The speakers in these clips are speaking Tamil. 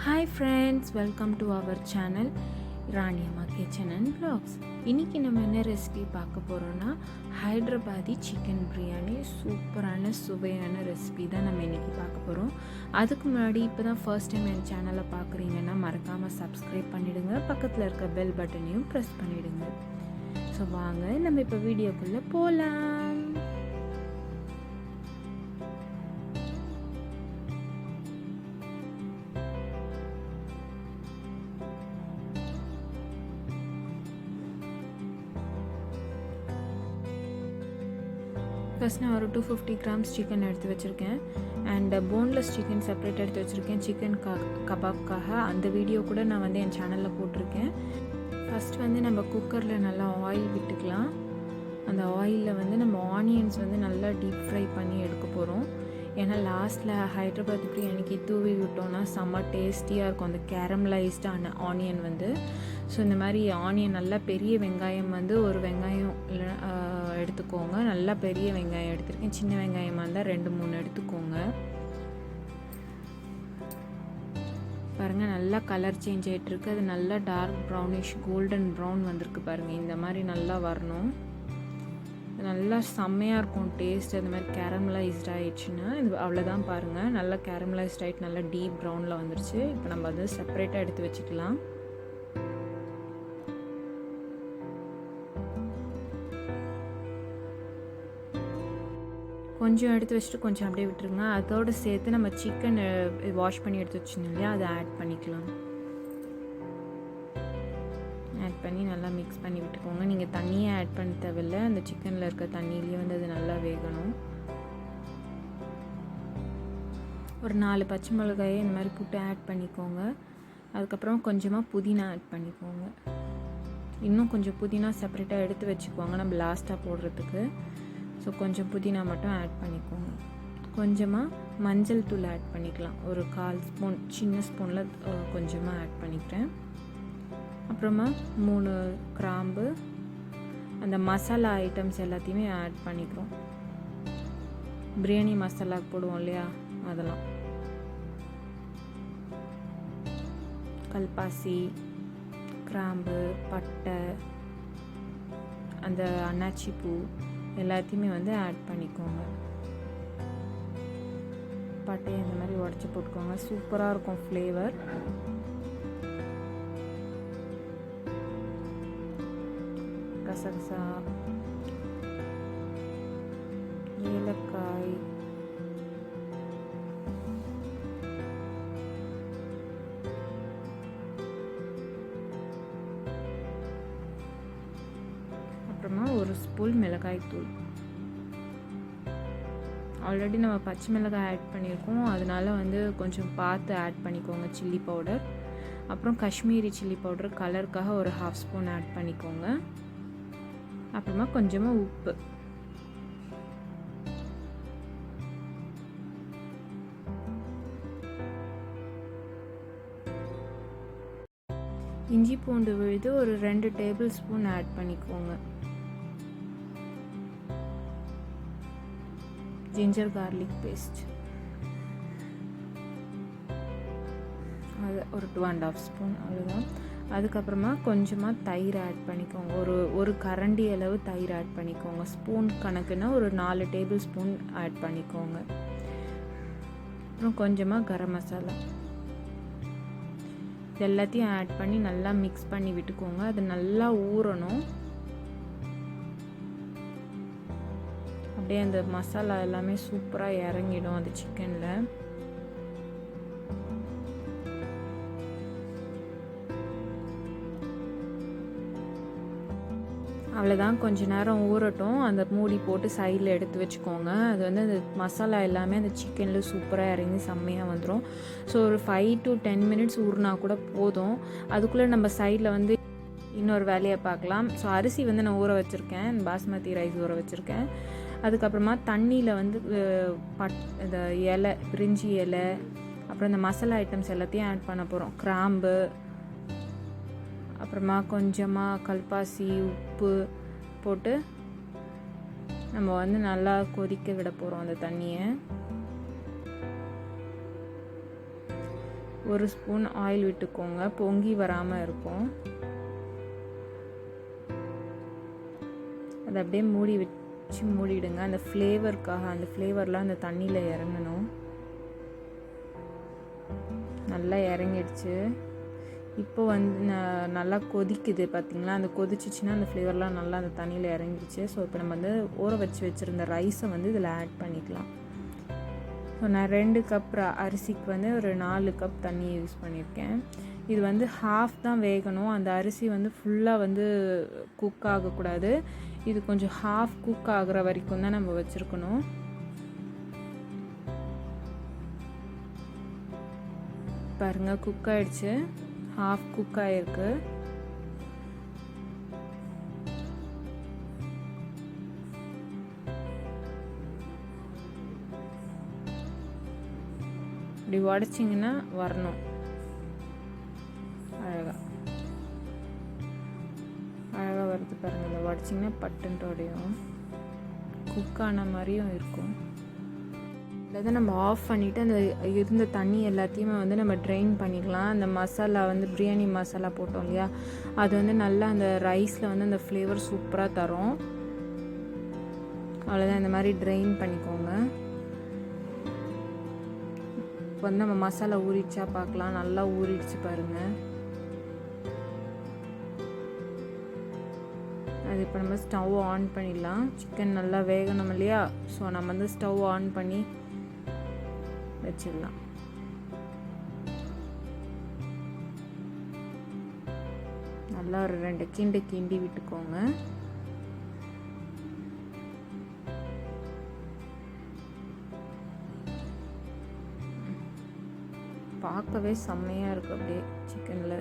Hi friends, welcome to our channel Rani Amma Kitchen and Vlogs. இன்னைக்கு நம்ம என்ன ரெசிபி பார்க்க போறோம்னா ஹைதராபாதி சிக்கன் பிரியாணி. சூப்பரான சுவையான ரெசிபி தான் நம்ம இன்னைக்கு பார்க்க போறோம். அதுக்கு முன்னாடி இப்போதான் ஃபர்ஸ்ட் டைம் என் சேனலை பார்க்குறீங்கன்னா மறக்காம சப்ஸ்கிரைப் பண்ணிடுங்க, பக்கத்தில் இருக்க பெல் பட்டனையும் ப்ரெஸ் பண்ணிடுங்க. ஸோ வாங்க நம்ம இப்போ வீடியோக்குள்ளே போகலாம். ஃபஸ்ட் நான் ஒரு 250 கிராம்ஸ் சிக்கன் எடுத்து வச்சுருக்கேன். அண்ட் போன்லெஸ் சிக்கன் செப்பரேட் எடுத்து வச்சுருக்கேன் சிக்கன் கபாப்காக. அந்த வீடியோ கூட நான் வந்து என் சேனலில் போட்டிருக்கேன். ஃபஸ்ட் வந்து நம்ம குக்கரில் நல்லா ஆயில் விட்டுக்கலாம். அந்த ஆயிலில் வந்து நம்ம ஆனியன்ஸ் வந்து நல்லா டீப் ஃப்ரை பண்ணி எடுக்க போகிறோம். ஏன்னா லாஸ்ட்டில் ஹைதராபாத் பிரியாணிக்கு தூவி விட்டோன்னா செம்ம டேஸ்டியாக இருக்கும் அந்த கேரமலைஸ்டான ஆனியன் வந்து. ஸோ இந்த மாதிரி ஆனியன் நல்லா பெரிய வெங்காயம் வந்து ஒரு வெங்காயம் எடுத்துக்கோங்க. நல்லா பெரிய வெங்காயம் எடுத்துருக்கேன். சின்ன வெங்காயமாக இருந்தால் 2-3 எடுத்துக்கோங்க. பாருங்கள் நல்லா கலர் சேஞ்ச் ஆகிட்டுருக்கு. அது நல்லா டார்க் ப்ரௌனிஷ் கோல்டன் ப்ரௌன் வந்திருக்கு பாருங்கள். இந்த மாதிரி நல்லா வரணும். நல்லா செம்மையாக இருக்கும் டேஸ்ட். அந்த மாதிரி கேரமலைஸ்ட் ஆகிடுச்சுன்னா இது அவ்வளோதான். பாருங்கள் நல்லா கேரமலைஸ்ட் ஆகிட்டு நல்லா டீப் ப்ரௌனில் வந்துருச்சு. இப்போ நம்ம அதை செப்பரேட்டாக எடுத்து வச்சுக்கலாம். கொஞ்சம் எடுத்து வச்சுட்டு கொஞ்சம் அப்படியே விட்டுருங்க. அதோடு சேர்த்து நம்ம சிக்கன் வாஷ் பண்ணி எடுத்து வச்சுருந்தோம் இல்லையா, அதை ஆட் பண்ணிக்கலாம். ஆட் பண்ணி நல்லா மிக்ஸ் பண்ணி விட்டுக்கோங்க. நீங்கள் தண்ணியே ஆட் பண்ண தேவையில்லை. அந்த சிக்கனில் இருக்க தண்ணியிலேயே வந்து அது நல்லா வேகணும். ஒரு 4 பச்சை மிளகாயை இந்த மாதிரி போட்டு ஆட் பண்ணிக்கோங்க. அதுக்கப்புறம் கொஞ்சமாக புதினா ஆட் பண்ணிக்கோங்க. இன்னும் கொஞ்சம் புதினா செப்பரேட்டாக எடுத்து வச்சுக்கோங்க நம்ம லாஸ்ட்டாக போடுறதுக்கு. ஸோ கொஞ்சம் புதினா மட்டும் ஆட் பண்ணிக்கோங்க. கொஞ்சமாக மஞ்சள் தூள் ஆட் பண்ணிக்கலாம். ஒரு 1/4 ஸ்பூன் சின்ன ஸ்பூனில் கொஞ்சமாக ஆட் பண்ணிக்கிறேன். அப்புறமா 3 கிராம்பு, அந்த மசாலா ஐட்டம்ஸ் எல்லாத்தையுமே ஆட் பண்ணிக்கிறோம். பிரியாணி மசாலா போடுவோம் இல்லையா, அதெல்லாம் கல்பாசி, கிராம்பு, பட்டை, அந்த அன்னாச்சி பூ எல்லாத்தையுமே வந்து ஆட் பண்ணிக்கோங்க. பட்டையை இந்த மாதிரி உடச்சி போட்டுக்கோங்க. சூப்பராக இருக்கும் ஃப்ளேவர். கசகசா, ஏலக்காய், அப்புறமா 1 ஸ்பூன் மிளகாய் தூள். ஆல்ரெடி நம்ம பச்சை மிளகாய் ஆட் பண்ணியிருக்கோம், அதனால வந்து கொஞ்சம் பார்த்து ஆட் பண்ணிக்கோங்க. சில்லி பவுடர், அப்புறம் காஷ்மீரி சில்லி பவுடர் கலருக்காக ஒரு 1/2 ஸ்பூன் ஆட் பண்ணிக்கோங்க. அப்புறமா கொஞ்சமாக உப்பு. இஞ்சி பூண்டு விழுது ஒரு 2 டேபிள் ஸ்பூன் ஆட் பண்ணிக்கோங்க. ஜிஞ்சர் கார்லிக் பேஸ்ட் அது ஒரு 2.5 ஸ்பூன், அவ்வளோதான். அதுக்கப்புறமா கொஞ்சமாக தயிர் ஆட் பண்ணிக்கோங்க. ஒரு கரண்டி அளவு தயிர் ஆட் பண்ணிக்கோங்க. ஸ்பூன் கணக்குன்னா ஒரு 4 டேபிள் ஸ்பூன் ஆட் பண்ணிக்கோங்க. அப்புறம் கொஞ்சமாக கரம் மசாலா. இது எல்லாத்தையும் ஆட் பண்ணி நல்லா மிக்ஸ் பண்ணி விட்டுக்கோங்க. அது நல்லா ஊறணும். அப்படியே அந்த மசாலா எல்லாமே சூப்பராக இறங்கிடும் அந்த சிக்கனில். அவ்வளோதான். கொஞ்ச நேரம் ஊறட்டும். அந்த மூடி போட்டு சைடில் எடுத்து வச்சுக்கோங்க. அது வந்து அந்த மசாலா எல்லாமே அந்த சிக்கனில் சூப்பராக இறங்கி செம்மையாக வந்துடும். ஸோ ஒரு 5 to 10 மினிட்ஸ் ஊறினா கூட போதும். அதுக்குள்ளே நம்ம சைடில் வந்து இன்னொரு வேலையை பார்க்கலாம். ஸோ அரிசி வந்து நான் ஊற வச்சுருக்கேன், பாஸ்மதி ரைஸ் ஊற வச்சுருக்கேன். அதுக்கப்புறமா தண்ணியில் வந்து இந்த இலை, பிரிஞ்சி இலை, அப்புறம் இந்த மசாலா ஐட்டம்ஸ் எல்லாத்தையும் ஆட் பண்ண போகிறோம். கிராம்பு, அப்புறமா கொஞ்சமாக கல்பாசி, உப்பு போட்டு நம்ம வந்து நல்லா கொதிக்க விட போகிறோம் அந்த தண்ணியை. 1 ஸ்பூன் ஆயில் விட்டுக்கோங்க, பொங்கி வராமல் இருக்கும். அதை அப்படியே மூடிடுங்க. அந்த ஃப்ளேவருக்காக, அந்த ஃப்ளேவர்லாம் அந்த தண்ணியில் இறங்கணும். நல்லா இறங்கிடுச்சு. இப்போ வந்து நல்லா கொதிக்குது பார்த்திங்களா. அந்த கொதிச்சிச்சின்னா அந்த ஃப்ளேவர்லாம் நல்லா அந்த தண்ணியில் இறங்கிடுச்சு. ஸோ இப்போ நம்ம வந்து ஊற வச்சுருந்த ரைஸை வந்து இதில் ஆட் பண்ணிக்கலாம். ஸோ நான் 2 கப் அரிசிக்கு வந்து ஒரு 4 கப் தண்ணி யூஸ் பண்ணியிருக்கேன். இது வந்து ஹாஃப் தான் வேகணும். அந்த அரிசி வந்து ஃபுல்லாக வந்து குக் ஆகக்கூடாது. இது கொஞ்சம் ஹாஃப் குக் ஆகிற வரைக்கும் தான் நம்ம வச்சுருக்கணும். பாருங்கள், குக் ஆகிடுச்சு. ஹாஃப் குக் ஆகிருக்கு. இப்படி உடச்சிங்கன்னா வரணும். அழகாக வருது பாருங்கள். இந்த உடச்சிங்கன்னா பட்டுன்ட்டு உடையும், குக் ஆன மாதிரியும் இருக்கும். அதை நம்ம ஆஃப் பண்ணிவிட்டு அந்த இருந்த தண்ணி எல்லாத்தையுமே வந்து நம்ம ட்ரெயின் பண்ணிக்கலாம். அந்த மசாலா வந்து பிரியாணி மசாலா போட்டோம் இல்லையா, அது வந்து நல்லா அந்த ரைஸில் வந்து அந்த ஃப்ளேவர் சூப்பராக தரும். அவ்வளோதான், இந்த மாதிரி ட்ரெயின் பண்ணிக்கோங்க. இப்போ வந்து நம்ம மசாலா ஊறிடுச்சா பார்க்கலாம். நல்லா ஊறிடுச்சு பாருங்கள். அது இப்போ நம்ம ஸ்டவ் ஆன் பண்ணிடலாம். சிக்கன் நல்லா வேகணும் இல்லையா, ஸோ நம்ம வந்து ஸ்டவ் ஆன் பண்ணி வச்சிடலாம். நல்லா ஒரு 2 கிண்டி விட்டுக்கோங்க. பார்க்கவே செம்மையாக இருக்குது. அப்படியே சிக்கனில்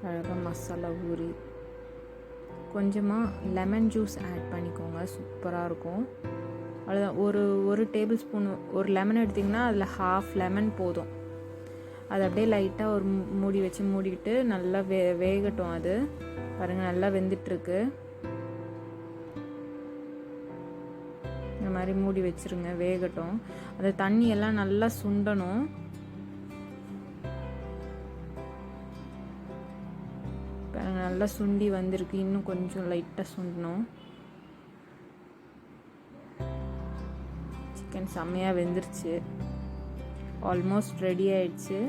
அழகாக மசாலா ஊறி. கொஞ்சமாக லெமன் ஜூஸ் ஆட் பண்ணிக்கோங்க, சூப்பராக இருக்கும். அவ்வளோதான். ஒரு டேபிள் ஸ்பூன், ஒரு லெமன் எடுத்திங்கன்னா அதில் ஹாஃப் லெமன் போதும். அது அப்படியே லைட்டாக ஒரு மூடி வச்சு மூடிட்டு நல்லா வேகட்டும். அது பாருங்கள், நல்லா வெந்துட்டுருக்கு. இந்த மாதிரி மூடி வச்சுருங்க, வேகட்டும். அந்த தண்ணியெல்லாம் நல்லா சுண்டணும். பாருங்கள், நல்லா சுண்டி வந்திருக்கு. இன்னும் கொஞ்சம் லைட்டாக சுண்டணும். சிக்கன் செம்மையாக வெந்துருச்சு. ஆல்மோஸ்ட் ரெடி ஆயிடுச்சு.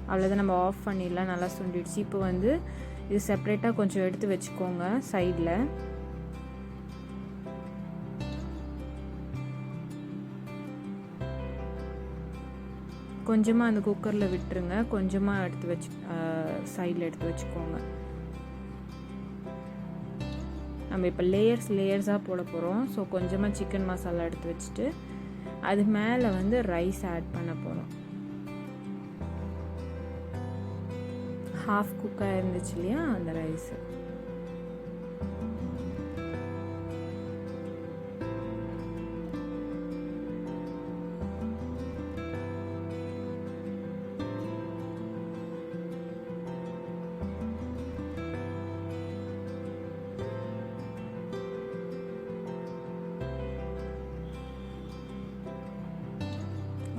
அவ்வளோதான், நம்ம ஆஃப் பண்ணிடலாம். நல்லா சுண்டிடுச்சு. இப்போ வந்து இது செப்ரேட்டாக கொஞ்சம் எடுத்து வச்சுக்கோங்க சைடில். கொஞ்சமாக அந்த குக்கரில் விட்டுருங்க. கொஞ்சமாக எடுத்து சைடில் எடுத்து வச்சுக்கோங்க. நம்ம இப்போ லேயர்ஸாக போட போகிறோம். ஸோ கொஞ்சமாக சிக்கன் மசாலா எடுத்து வச்சுட்டு அது மேலே வந்து ரைஸ் ஆட் பண்ண போகிறோம். ஹாஃப் குக்காக இருந்துச்சு இல்லையா, அந்த ரைஸு.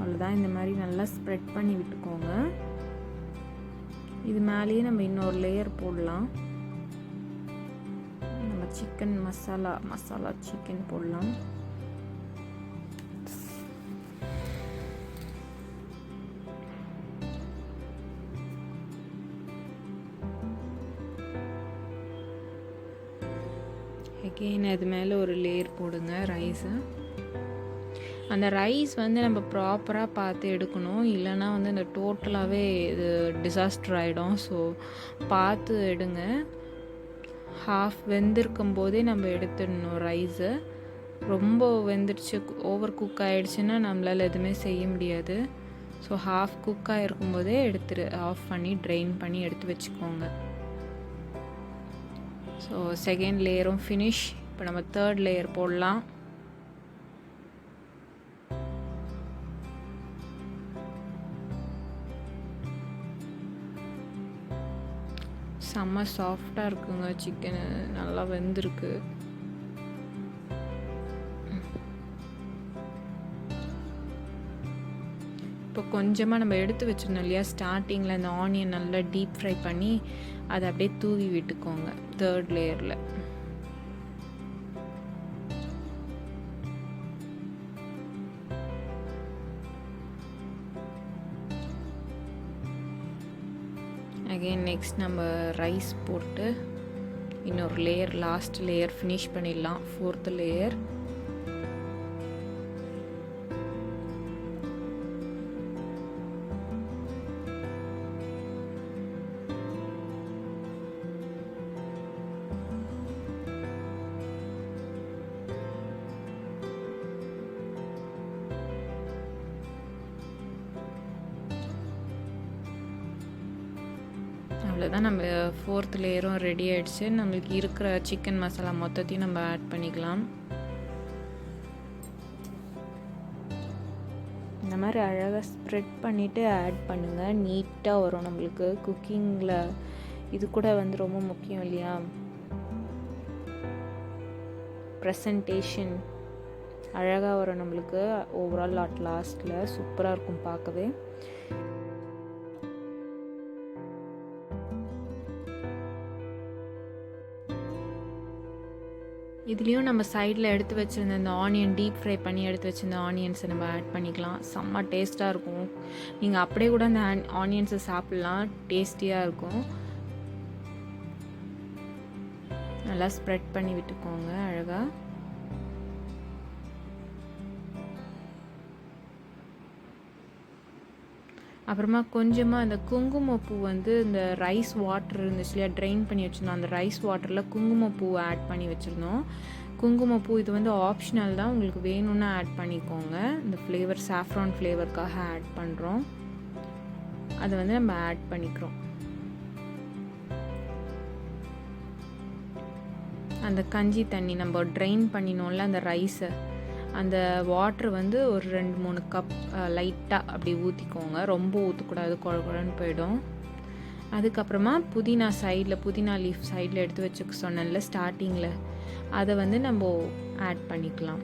அவ்வளோதான், இந்த மாதிரி நல்லா ஸ்ப்ரெட் பண்ணி விட்டுக்கோங்க. இது மேலேயே நம்ம இன்னொரு லேயர் போடலாம். நம்ம சிக்கன் மசாலா சிக்கன் போடலாம். அகெயின் அது மேலே ஒரு லேயர் போடுங்க ரைஸை. அந்த ரைஸ் வந்து நம்ம ப்ராப்பராக பார்த்து எடுக்கணும், இல்லைனா வந்து இந்த டோட்டலாகவே இது டிசாஸ்டர் ஆகிடும். ஸோ பார்த்து எடுங்க. ஹாஃப் வெந்திருக்கும் போதே நம்ம எடுத்துடணும் ரைஸை. ரொம்ப வெந்துடுச்சு, ஓவர் குக் ஆகிடுச்சுன்னா நம்மளால் எதுவுமே செய்ய முடியாது. ஸோ ஹாஃப் குக் ஆகிருக்கும் போதே ஆஃப் பண்ணி ட்ரெயின் பண்ணி எடுத்து வச்சுக்கோங்க. ஸோ செகண்ட் லேயரும் ஃபினிஷ். இப்போ நம்ம தேர்ட் லேயர் போடலாம். செம்ம சாஃப்டாக இருக்குங்க சிக்கனு, நல்லா வெந்திருக்கு. இப்போ கொஞ்சமாக நம்ம எடுத்து வச்சுருந்தோம் இல்லையா ஸ்டார்டிங்கில் இந்த ஆனியன் நல்லா டீப் ஃப்ரை பண்ணி அதை அப்படியே தூவி விட்டுக்கோங்க 3rd லேயரில். அகெயின் நெக்ஸ்ட் நம்ம ரைஸ் போட்டு இன்னொரு லேயர் லாஸ்ட் லேயர் ஃபினிஷ் பண்ணிடலாம். 4th layer. அவ்வளோதான், நம்ம 4th லேயரும் ரெடி ஆகிடுச்சு. நம்மளுக்கு இருக்கிற சிக்கன் மசாலா மொத்தத்தையும் நம்ம ஆட் பண்ணிக்கலாம். இந்த மாதிரி அழகாக ஸ்ப்ரெட் பண்ணிவிட்டு ஆட் பண்ணுங்கள். நீட்டாக வரும் நம்மளுக்கு. குக்கிங்கில் இது கூட வந்து ரொம்ப முக்கியம் இல்லையா, ப்ரெசன்டேஷன் அழகாக வரும் நம்மளுக்கு. ஓவரால் லாஸ்ட்டில் சூப்பராக இருக்கும் பார்க்கவே. இதுலேயும் நம்ம சைடில் எடுத்து வச்சுருந்த இந்த ஆனியன் டீப் ஃப்ரை பண்ணி எடுத்து வச்சுருந்த ஆனியன்ஸை நம்ம ஆட் பண்ணிக்கலாம். செம்ம டேஸ்ட்டாக இருக்கும். நீங்கள் அப்படியே கூட அந்த ஆனியன்ஸை சாப்பிட்லாம், டேஸ்டியாக இருக்கும். நல்லா ஸ்ப்ரெட் பண்ணி விட்டுக்கோங்க அழகாக. அப்புறமா கொஞ்சமாக அந்த குங்குமப்பூ வந்து இந்த ரைஸ் வாட்டர் இருந்துச்சு இல்லையா, ட்ரெயின் பண்ணி வச்சுருந்தோம். அந்த ரைஸ் வாட்டரில் குங்குமப்பூவை ஆட் பண்ணி வச்சுருந்தோம். குங்குமப்பூ இது வந்து ஆப்ஷனல் தான், உங்களுக்கு வேணும்னா ஆட் பண்ணிக்கோங்க. இந்த ஃப்ளேவர் சாஃப்ரான் ஃப்ளேவருக்காக ஆட் பண்ணுறோம். அதை வந்து நம்ம ஆட் பண்ணிக்கிறோம். அந்த கஞ்சி தண்ணி நம்ம ட்ரெயின் பண்ணினோம்ல அந்த ரைஸை, அந்த வாட்ரு வந்து ஒரு 2-3 கப் லைட்டாக அப்படி ஊற்றிக்கோங்க. ரொம்ப ஊற்றக்கூடாது, குழன்னு போயிடும். அதுக்கப்புறமா புதினா சைடில், புதினா லீஃப் சைடில் எடுத்து வச்சுக்க சொன்னேன்ல ஸ்டார்டிங்கில், அதை வந்து நம்ம ஆட் பண்ணிக்கலாம்.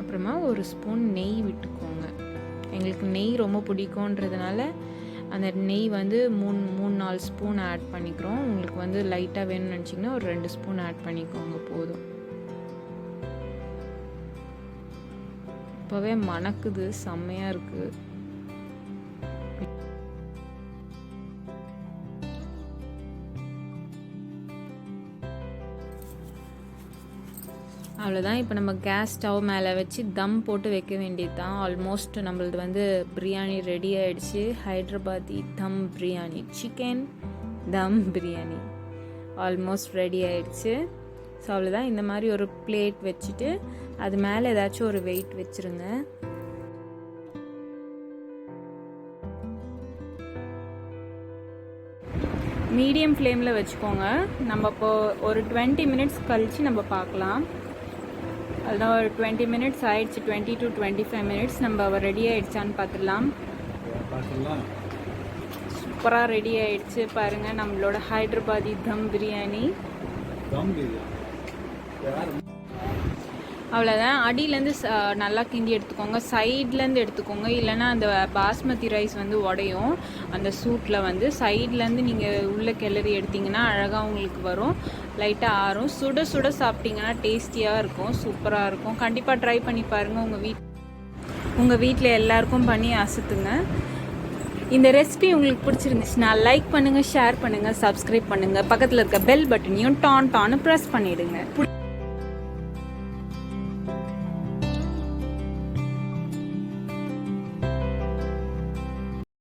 அப்புறமா ஒரு ஸ்பூன் நெய் விட்டுக்கோங்க. எங்களுக்கு நெய் ரொம்ப பிடிக்கும்ன்றதுனால அந்த நெய் வந்து 3-4 ஸ்பூன் ஆட் பண்ணிக்கிறோம். உங்களுக்கு வந்து லைட்டாக வேணும்னு நினச்சிங்கன்னா ஒரு 2 ஸ்பூன் ஆட் பண்ணிக்கோங்க போதும். இப்போவே மணக்குது, செம்மையாக இருக்குது. அவ்வளோதான். இப்போ நம்ம கேஸ் ஸ்டவ் மேலே வச்சு தம் போட்டு வைக்க வேண்டியது தான். ஆல்மோஸ்ட் நம்மளது வந்து பிரியாணி ரெடி ஆகிடுச்சு. ஹைதராபாதி தம் பிரியாணி, சிக்கன் தம் பிரியாணி ஆல்மோஸ்ட் ரெடி ஆகிடுச்சு. ஸோ அவ்வளோதான். இந்த மாதிரி ஒரு பிளேட் வச்சுட்டு அது மேலே ஏதாச்சும் ஒரு வெயிட் வச்சுருங்க. மீடியம் ஃப்ளேமில் வச்சுக்கோங்க. நம்ம இப்போ ஒரு 20 மினிட்ஸ் கழித்து நம்ம பார்க்கலாம். அதுதான் ஒரு 20 மினிட்ஸ் ஆயிடுச்சு. 20 to 25 மினிட்ஸ் நம்ம ரெடி ஆகிடுச்சான்னு பார்த்துடலாம். சூப்பராக ரெடி ஆகிடுச்சு பாருங்கள் நம்மளோட ஹைதராபாதி தம் பிரியாணி. அவ்வளோதான். அடியிலேருந்து நல்லா கிண்டி எடுத்துக்கோங்க, சைட்லேருந்து எடுத்துக்கோங்க, இல்லைன்னா அந்த பாஸ்மதி ரைஸ் வந்து உடையும். அந்த சூட்டில் வந்து சைட்லேருந்து நீங்கள் உள்ளே கிளறி எடுத்திங்கன்னா அழகாக உங்களுக்கு வரும். லைட்டாக ஆறும். சுட சுட சாப்பிட்டிங்கன்னா டேஸ்டியாக இருக்கும், சூப்பராக இருக்கும். கண்டிப்பாக ட்ரை பண்ணி பாருங்கள். உங்கள் வீட்டில் எல்லாருக்கும் பண்ணி அசத்துங்க. இந்த ரெசிபி உங்களுக்கு பிடிச்சிருந்துச்சுன்னா லைக் பண்ணுங்கள், ஷேர் பண்ணுங்கள், சப்ஸ்கிரைப் பண்ணுங்கள். பக்கத்தில் இருக்க பெல் பட்டனையும் டான்னு ப்ரெஸ் பண்ணிவிடுங்க.